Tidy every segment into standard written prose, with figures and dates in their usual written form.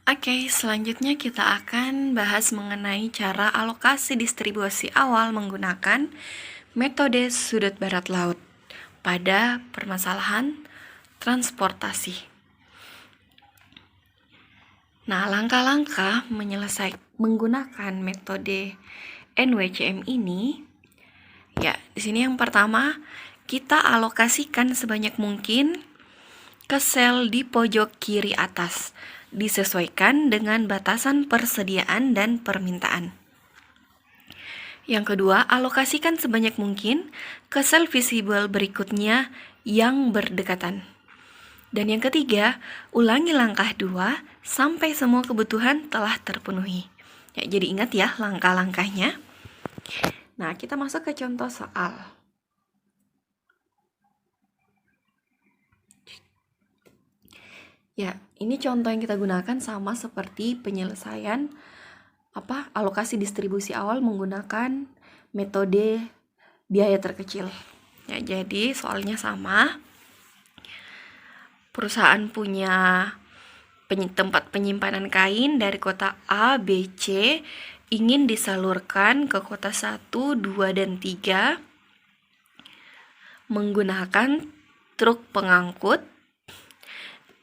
Oke, selanjutnya kita akan bahas mengenai cara alokasi distribusi awal menggunakan metode sudut barat laut pada permasalahan transportasi. Nah, langkah-langkah menggunakan metode NWCM ini, ya, di sini yang pertama, kita alokasikan sebanyak mungkin ke sel di pojok kiri atas, disesuaikan dengan batasan persediaan dan permintaan. Yang kedua, alokasikan sebanyak mungkin ke sel visible berikutnya yang berdekatan. Dan yang ketiga, ulangi langkah 2 sampai semua kebutuhan telah terpenuhi. Ya, jadi ingat ya langkah-langkahnya. Nah, kita masuk ke contoh soal. Ya, ini contoh yang kita gunakan sama seperti penyelesaian alokasi distribusi awal menggunakan metode biaya terkecil. Ya, jadi soalnya sama. Perusahaan punya tempat penyimpanan kain dari kota A, B, C ingin disalurkan ke kota 1, 2, dan 3 menggunakan truk pengangkut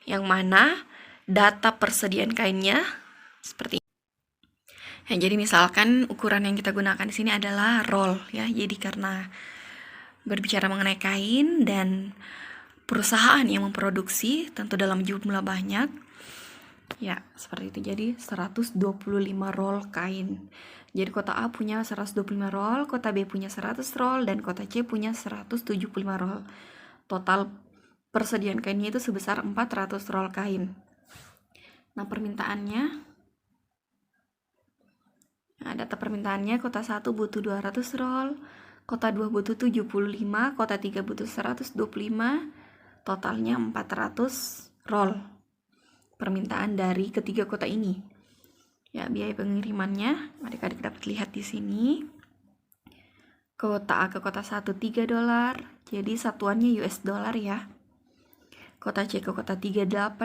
yang mana data persediaan kainnya seperti ini. Ya, jadi misalkan ukuran yang kita gunakan di sini adalah roll ya. Jadi karena berbicara mengenai kain dan perusahaan yang memproduksi tentu dalam jumlah banyak, ya seperti itu. Jadi 125 roll kain. Jadi kota A punya 125 roll, kota B punya 100 roll, dan kota C punya 175 roll. Total persediaan kainnya itu sebesar 400 roll kain. Nah, permintaannya, data permintaannya, kota 1 butuh 200 roll, kota 2 butuh 75, kota 3 butuh 125, totalnya 400 roll permintaan dari ketiga kota ini. Ya, biaya pengirimannya adik-adik dapat lihat di sini. Kota A ke kota 1 $3, jadi satuannya US dollar ya. Kota C ke kota 3 $8,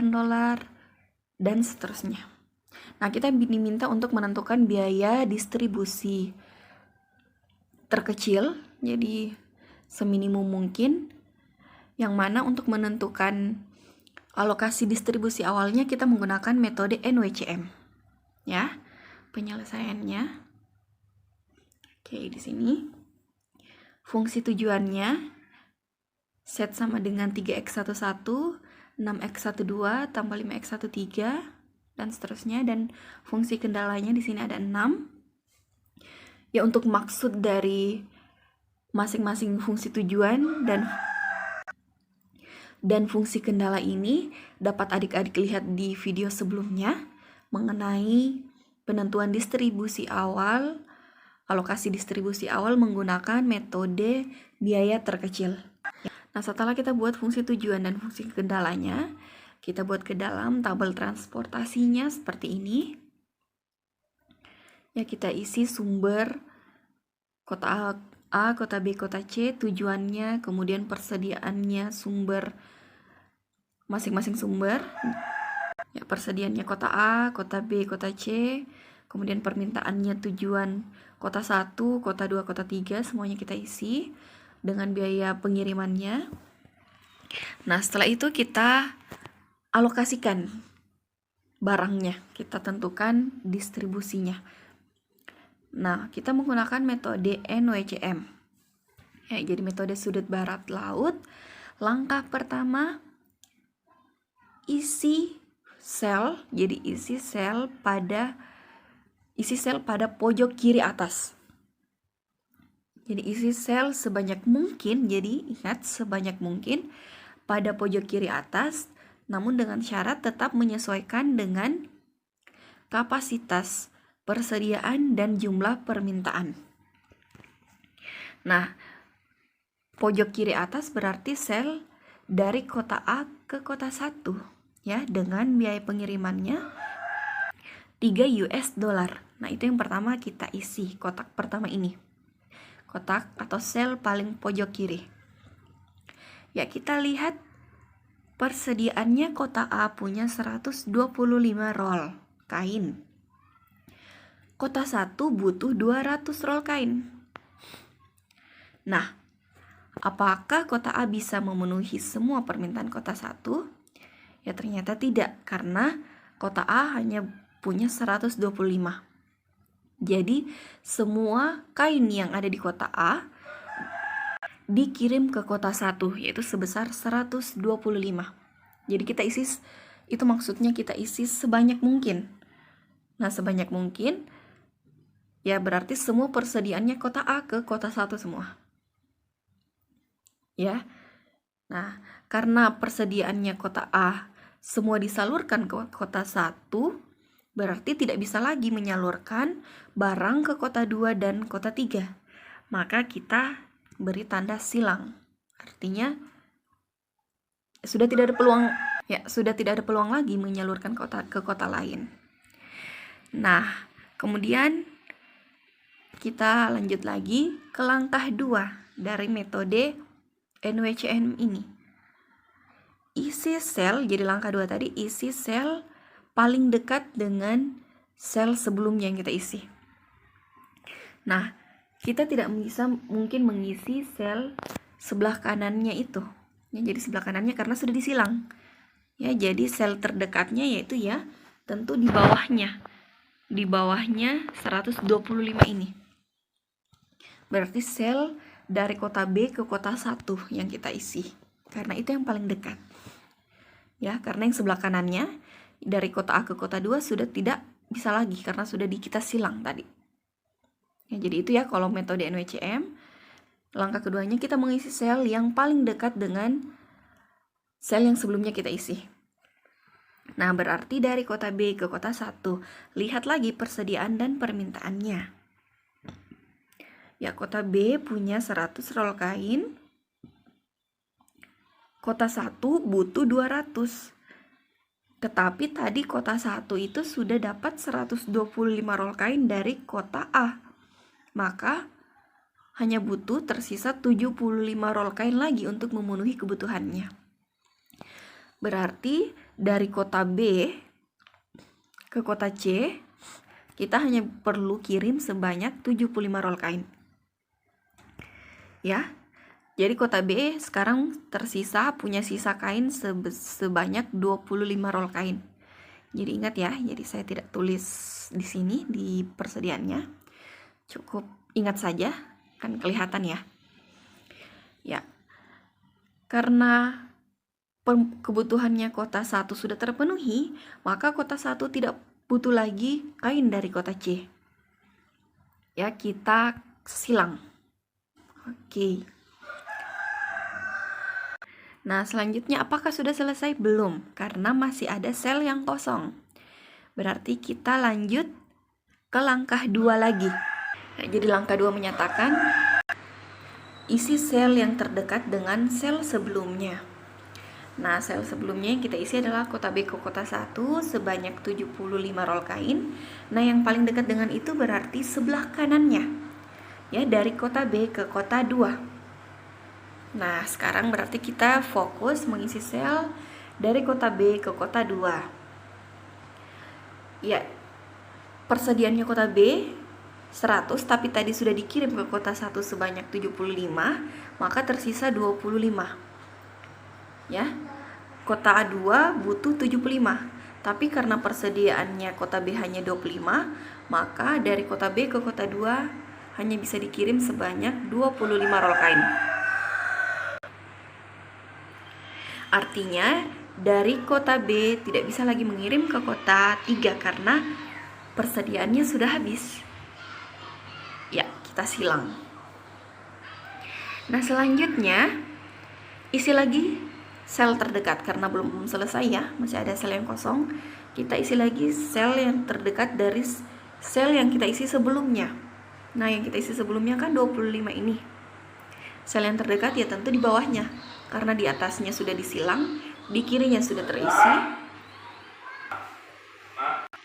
dan seterusnya. Nah, kita diminta untuk menentukan biaya distribusi terkecil, jadi seminimum mungkin, yang mana untuk menentukan alokasi distribusi awalnya kita menggunakan metode NWCM. Ya, penyelesaiannya. Oke, di sini fungsi tujuannya set sama dengan 3x11, 6x12 tambah 5x13 dan seterusnya, dan fungsi kendalanya di sini ada 6. Ya, untuk maksud dari masing-masing fungsi tujuan dan fungsi kendala ini dapat adik-adik lihat di video sebelumnya mengenai penentuan distribusi awal, alokasi distribusi awal menggunakan metode biaya terkecil. Nah, setelah kita buat fungsi tujuan dan fungsi kendalanya, kita buat ke dalam tabel transportasinya seperti ini. Ya, kita isi sumber kota A, kota B, kota C, tujuannya, kemudian persediaannya, sumber masing-masing sumber. Ya, persediaannya kota A, kota B, kota C, kemudian permintaannya tujuan kota 1, kota 2, kota 3, semuanya kita isi dengan biaya pengirimannya. Nah, setelah itu kita alokasikan barangnya, kita tentukan distribusinya. Nah, kita menggunakan metode NWCM. Ya, jadi metode sudut barat laut. Langkah pertama, isi sel. Jadi isi sel pada pojok kiri atas. Jadi isi sel sebanyak mungkin, jadi ingat sebanyak mungkin pada pojok kiri atas, namun dengan syarat tetap menyesuaikan dengan kapasitas persediaan dan jumlah permintaan. Nah, pojok kiri atas berarti sel dari kota A ke kota 1 ya, dengan biaya pengirimannya $3. Nah, itu yang pertama kita isi, kotak pertama ini. Kotak atau sel paling pojok kiri. Ya, kita lihat persediaannya kota A punya 125 roll. kain. Kota 1 butuh 200 roll kain. Nah, apakah kota A bisa memenuhi semua permintaan kota 1? Ya ternyata tidak, karena kota A hanya punya 125. Jadi, semua kain yang ada di kota A dikirim ke kota 1, yaitu sebesar 125. Jadi kita isi, itu maksudnya kita isi sebanyak mungkin. Nah, sebanyak mungkin, ya berarti semua persediaannya kota A ke kota 1 semua. Ya. Nah, karena persediaannya kota A semua disalurkan ke kota 1, berarti tidak bisa lagi menyalurkan barang ke kota 2 dan kota 3. Maka kita beri tanda silang. Artinya sudah tidak ada peluang lagi menyalurkan ke kota lain. Nah, kemudian kita lanjut lagi ke langkah 2 dari metode NWCM ini. Isi sel, jadi langkah 2 tadi, isi sel paling dekat dengan sel sebelumnya yang kita isi. Nah, kita tidak bisa mungkin mengisi sel sebelah kanannya itu. Ya, jadi sebelah kanannya karena sudah disilang. Ya, jadi sel terdekatnya yaitu ya tentu di bawahnya. Di bawahnya 125 ini. Berarti sel dari kota B ke kota 1 yang kita isi. Karena itu yang paling dekat. Ya, karena yang sebelah kanannya dari kota A ke kota 2 sudah tidak bisa lagi karena sudah kita silang tadi. Ya, jadi itu ya kalau metode NWCM. Langkah keduanya kita mengisi sel yang paling dekat dengan sel yang sebelumnya kita isi. Nah, berarti dari kota B ke kota 1, lihat lagi persediaan dan permintaannya. Ya, kota B punya 100 roll kain. Kota 1 butuh 200. Tetapi tadi kota 1 itu sudah dapat 125 roll kain dari kota A. Maka hanya butuh tersisa 75 roll kain lagi untuk memenuhi kebutuhannya. Berarti dari kota B ke kota C, kita hanya perlu kirim sebanyak 75 roll kain. Ya, jadi kota B sekarang tersisa punya sisa kain sebanyak 25 roll kain. Jadi ingat ya, jadi saya tidak tulis di sini di persediaannya. Cukup ingat saja. Kan kelihatan ya. Ya. Karena kebutuhannya kota 1 sudah terpenuhi, maka kota 1 tidak butuh lagi kain dari kota C. Ya, kita silang. Oke. Nah, selanjutnya apakah sudah selesai? Belum, karena masih ada sel yang kosong. Berarti kita lanjut ke langkah 2 lagi. Nah, jadi langkah 2 menyatakan isi sel yang terdekat dengan sel sebelumnya. Nah, sel sebelumnya yang kita isi adalah kota B ke kota 1 sebanyak 75 roll kain. Nah, yang paling dekat dengan itu berarti sebelah kanannya. Ya, dari kota B ke kota 2. Nah, sekarang berarti kita fokus mengisi sel dari kota B ke kota 2. Ya, persediaannya kota B 100, tapi tadi sudah dikirim ke kota 1 sebanyak 75, maka tersisa 25. Ya, kota A2 butuh 75, tapi karena persediaannya kota B hanya 25, maka dari kota B ke kota 2 hanya bisa dikirim sebanyak 25 roll kain. Artinya, dari kota B tidak bisa lagi mengirim ke kota 3 karena persediaannya sudah habis. Ya, kita silang. Nah, selanjutnya isi lagi sel terdekat karena belum selesai ya, masih ada sel yang kosong. Kita isi lagi sel yang terdekat dari sel yang kita isi sebelumnya. Nah, yang kita isi sebelumnya kan 25 ini. Sel yang terdekat ya tentu di bawahnya, karena di atasnya sudah disilang, di kirinya sudah terisi.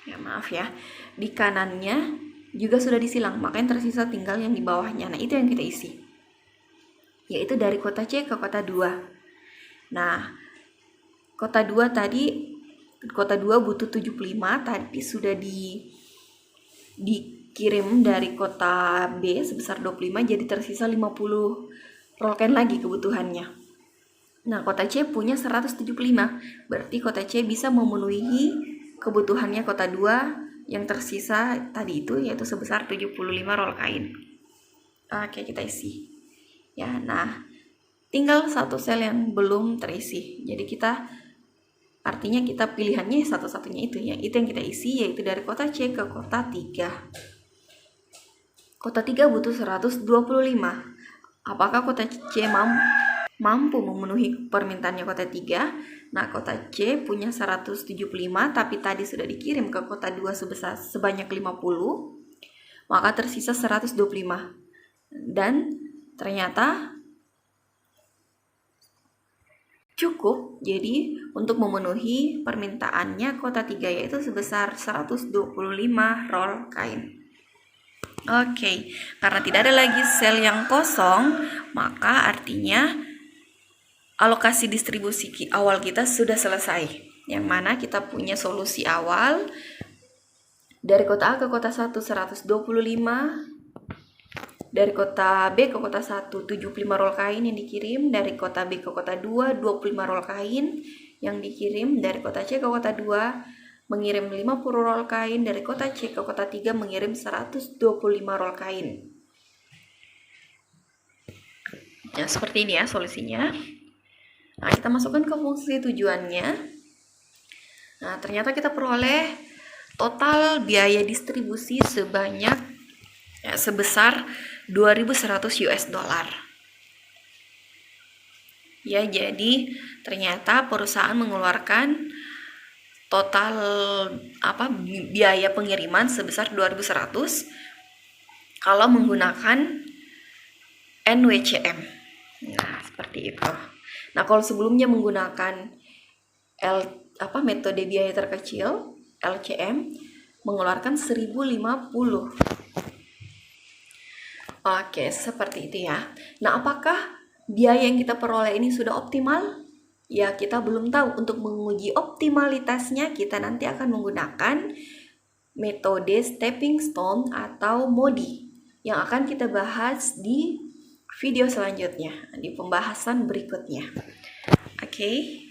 Ya, maaf ya. Di kanannya juga sudah disilang, makanya tersisa tinggal yang di bawahnya. Nah, itu yang kita isi, yaitu dari kota C ke kota 2. Nah, kota 2 tadi kota 2 butuh 75, tadi sudah dikirim dari kota B sebesar 25, jadi tersisa 50 roll kain lagi kebutuhannya. Nah, kota C punya 175, berarti kota C bisa memenuhi kebutuhannya kota 2 yang tersisa tadi itu, yaitu sebesar 75 roll kain. Oke, kita isi. Ya, nah, tinggal satu sel yang belum terisi. Jadi artinya kita pilihannya satu-satunya itu ya. Itu yang kita isi, yaitu dari kota C ke kota 3. Kota 3 butuh 125. Apakah kota C mampu memenuhi permintaannya kota 3? Nah, kota C punya 175, tapi tadi sudah dikirim ke kota 2 sebanyak 50, maka tersisa 125. Dan ternyata cukup, jadi untuk memenuhi permintaannya kota 3 yaitu sebesar 125 roll kain. Oke, karena tidak ada lagi sel yang kosong, maka artinya alokasi distribusi awal kita sudah selesai. Yang mana kita punya solusi awal dari kota A ke kota 1 125, dari kota B ke kota 1 75 roll kain yang dikirim, dari kota B ke kota 2 25 roll kain yang dikirim, dari kota C ke kota 2 mengirim 50 roll kain, dari kota C ke kota 3 mengirim 125 roll kain. Ya, seperti ini ya solusinya. Nah, kita masukkan ke fungsi tujuannya. Nah, ternyata kita peroleh total biaya distribusi sebesar 2.100 US dollar. Ya, jadi ternyata perusahaan mengeluarkan total biaya pengiriman sebesar 2.100 kalau menggunakan NWCM. Nah, seperti itu. Nah, kalau sebelumnya menggunakan metode biaya terkecil LCM mengeluarkan 1.050. Oke, seperti itu ya. Nah, apakah biaya yang kita peroleh ini sudah optimal? Ya, kita belum tahu. Untuk menguji optimalitasnya, kita nanti akan menggunakan metode stepping stone atau MODI yang akan kita bahas di video selanjutnya, di pembahasan berikutnya. Oke.